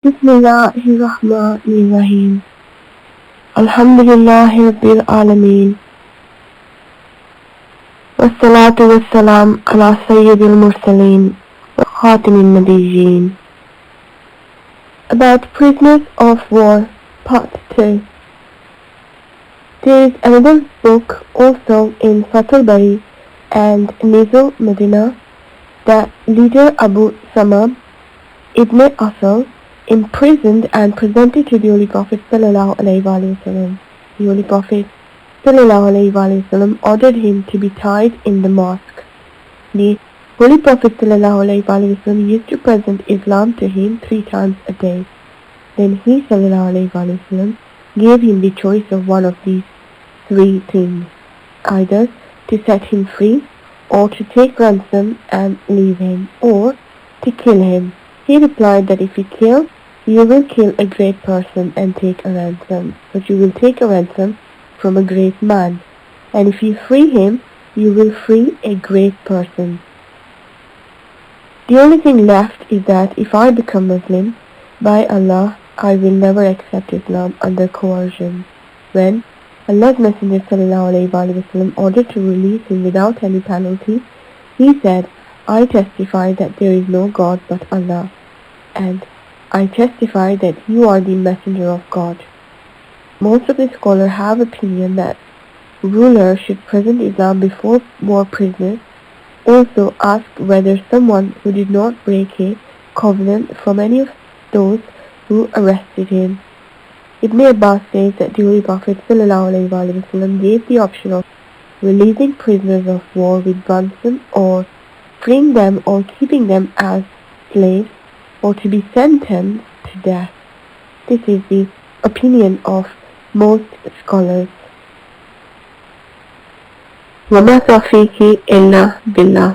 Bismillahirrahmanirrahim. Alhamdulillahi Rabbil Alameen. Wassalam ala Sayyidil Mursaleen wa Khatimin Nabiyyin. About prisoners of war, part 2. There is another book also in Fathul Bari and Nizul Madinah that leader Abu Samam Ibn Asal imprisoned and presented to the Holy Prophet sallallahu alaihi wasallam. The Holy Prophet sallallahu alaihi wasallam ordered him to be tied in the mosque. The Holy Prophet sallallahu alaihi wasallam used to present Islam to him 3 times a day. Then he sallallahu alaihi wasallam gave him the choice of one of these 3 things, either to set him free, or to take ransom and leave him, or to kill him. He replied that if you kill, you will kill a great person and take a ransom, but you will take a ransom from a great man, and if you free him, you will free a great person. The only thing left is that if I become Muslim, by Allah, I will never accept Islam under coercion. When Allah's Messenger sallallahu alaihi wasallam ordered to release him without any penalty, he said, I testify that there is no God but Allah, and I testify that you are the messenger of God. Most of the scholars have opinion that rulers should present Islam before war prisoners. Also ask whether someone who did not break a covenant from any of those who arrested him. Ibn Abbas says that the Holy Prophet ﷺ gave the option of releasing prisoners of war with ransom, or freeing them or keeping them as slaves, or to be sentenced to death. This is the opinion of most scholars. وَمَا تَوْفِيقِي إِلَّا بِاللَّهِ.